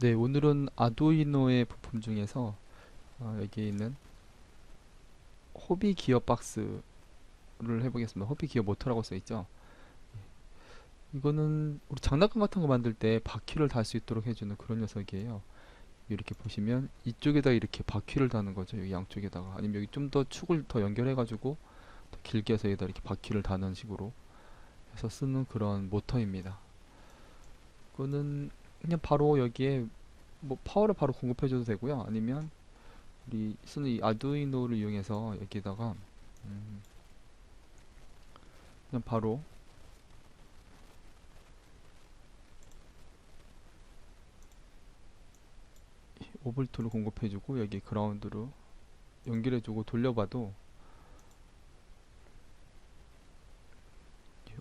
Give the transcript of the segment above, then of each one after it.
네, 오늘은 아두이노의 부품 중에서 여기 있는 호비 기어 박스를 해보겠습니다. 호비 기어 모터라고 써있죠. 이거는 우리 장난감 같은 거 만들 때 바퀴를 달 수 있도록 해주는 그런 녀석이에요. 이렇게 보시면 이쪽에다 이렇게 바퀴를 다는 거죠. 여기 양쪽에다가. 아니면 여기 좀 더 축을 더 연결해가지고 더 길게 해서 여기다 이렇게 바퀴를 다는 식으로 해서 쓰는 그런 모터입니다. 이거는 그냥 바로 여기에 뭐 파워를 바로 공급해줘도 되고요. 아니면 우리 쓰는 이 아두이노를 이용해서 여기다가 음, 그냥 바로 5V를 공급해주고 여기 그라운드로 연결해주고 돌려봐도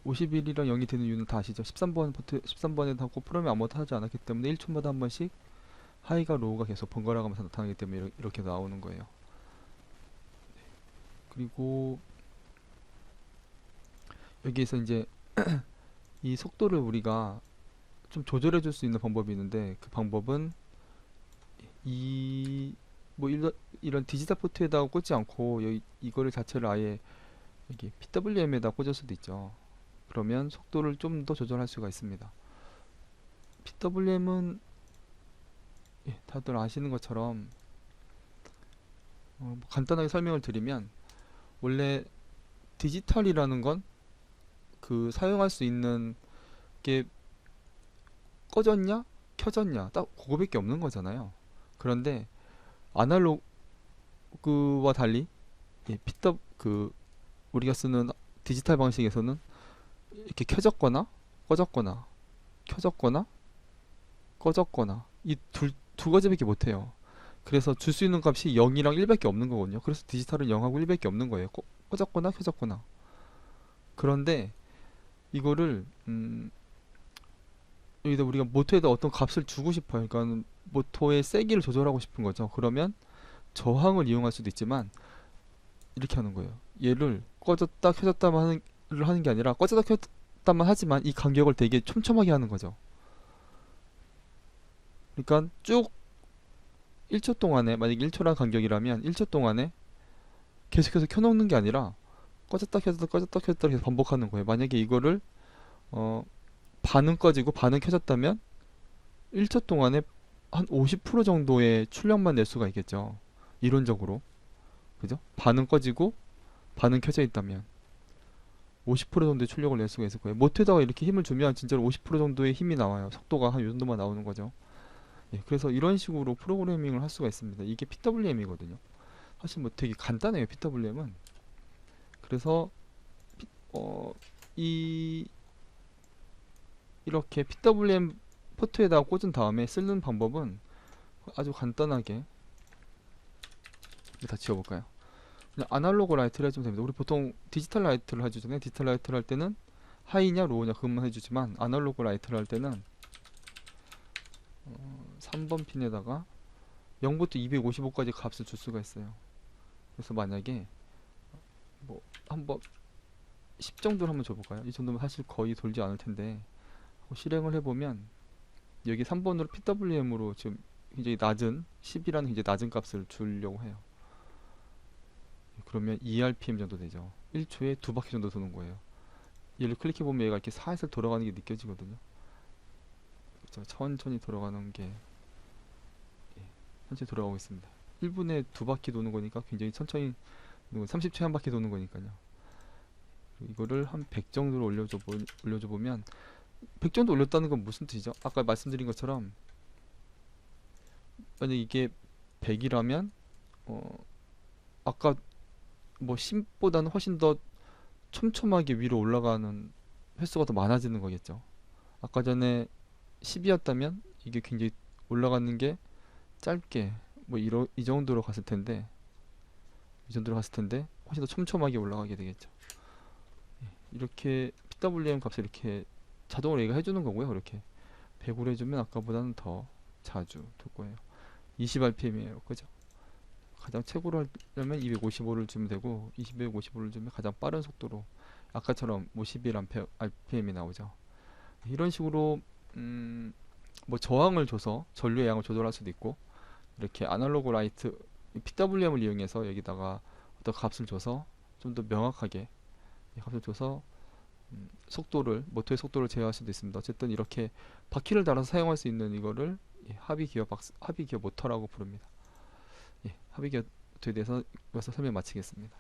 51이랑 0이 되는 이유는 다 아시죠? 13번 버튼 13번에 하고 프로그램이 아무것도 하지 않았기 때문에 1초마다 한 번씩 하이가 로우가 계속 번갈아 가면서 나타나기 때문에 이렇게 나오는 거예요. 그리고 여기에서 이제 이 속도를 우리가 좀 조절해 줄 수 있는 방법이 있는데 그 방법은 이 뭐 이런 디지털 포트에다가 꽂지 않고 이거를 자체를 아예 여기 PWM에다 꽂을 수도 있죠. 그러면 속도를 좀 더 조절할 수가 있습니다. PWM은 다들 아시는 것처럼 뭐 간단하게 설명을 드리면 원래 디지털이라는 건 그 사용할 수 있는 게 꺼졌냐 켜졌냐 딱 그거밖에 없는 거잖아요. 그런데 아날로그와 달리 그 우리가 쓰는 디지털 방식에서는 이렇게 켜졌거나 꺼졌거나 켜졌거나 꺼졌거나 이 두 가지밖에 못해요. 그래서 줄 수 있는 값이 0이랑 1밖에 없는 거거든요. 그래서 디지털은 0하고 1밖에 없는 거예요. 꺼졌거나 켜졌거나. 그런데 이거를 여기다 우리가 모터에다 어떤 값을 주고 싶어요. 그러니까 모터의 세기를 조절하고 싶은 거죠. 그러면 저항을 이용할 수도 있지만 이렇게 하는 거예요. 얘를 꺼졌다 켜졌다만 하는 게 아니라 꺼졌다 켰다만 하지만 이 간격을 되게 촘촘하게 하는 거죠. 그러니까 쭉 1초 동안에 만약에 1초란 간격이라면 1초 동안에 계속해서 켜놓는 게 아니라 꺼졌다 켜졌다 꺼졌다 켰다 계속 반복하는 거예요. 만약에 이거를 어, 반은 꺼지고 반은 켜졌다면 1초 동안에 한 50% 정도의 출력만 낼 수가 있겠죠. 이론적으로. 그죠? 반은 꺼지고 반은 켜져 있다면 50% 정도의 출력을 낼 수가 있을 거예요. 모터에다가 이렇게 힘을 주면 진짜로 50% 정도의 힘이 나와요. 속도가 한 이 정도만 나오는 거죠. 예, 그래서 이런 식으로 프로그래밍을 할 수가 있습니다. 이게 PWM이거든요. 사실 뭐 되게 간단해요. PWM은. 그래서 어, 이 이렇게 PWM 포트에다가 꽂은 다음에 쓰는 방법은 아주 간단하게 다 지워볼까요? 그냥 아날로그 라이트를 해주면 됩니다. 우리 보통 디지털 라이트를 해주잖아요. 디지털 라이트를 할 때는 하이냐 로우냐 그것만 해주지만 아날로그 라이트를 할 때는 3번 핀에다가 0부터 255까지 값을 줄 수가 있어요. 그래서 만약에 뭐 한번 10 정도를 한번 줘볼까요? 이 정도면 사실 거의 돌지 않을 텐데 실행을 해보면 여기 3번으로 PWM으로 지금 굉장히 낮은 10이라는 굉장히 낮은 값을 주려고 해요. 그러면 2rpm 정도 되죠. 1초에 두 바퀴 정도 도는 거예요. 얘를 클릭해보면 얘가 이렇게 살살 돌아가는 게 느껴지거든요. 그렇죠? 천천히 돌아가는 게 천천히 돌아가고 있습니다. 1분에 두 바퀴 도는 거니까 굉장히 천천히 30초에 한 바퀴 도는 거니까요. 이거를 한 100 정도로 올려줘 보면 100 정도 올렸다는 건 무슨 뜻이죠? 아까 말씀드린 것처럼 만약 이게 100이라면 아까 뭐 10보다는 훨씬 더 촘촘하게 위로 올라가는 횟수가 더 많아지는 거겠죠. 아까 전에 10이었다면 이게 굉장히 올라가는 게 짧게 뭐 이 정도로 갔을 텐데 훨씬 더 촘촘하게 올라가게 되겠죠. 이렇게 PWM 값을 이렇게 자동으로 얘가 해주는 거고요. 이렇게 100으로 해주면 아까보다는 더 자주 돌 거예요. 20rpm이에요. 그죠? 가장 최고로 하려면 255를 주면 되고 255를 주면 가장 빠른 속도로 아까처럼 51rpm이 나오죠. 이런 식으로 뭐 저항을 줘서 전류의 양을 조절할 수도 있고, 이렇게 아날로그 라이트 PWM을 이용해서 여기다가 어떤 값을 줘서 좀 더 명확하게 이 값을 줘서 속도를, 모터의 속도를 제어할 수도 있습니다. 어쨌든 이렇게 바퀴를 달아서 사용할 수 있는 이거를 합의 기어 모터라고 부릅니다. 합의 기어 모터에 대해서 여기서 설명 마치겠습니다.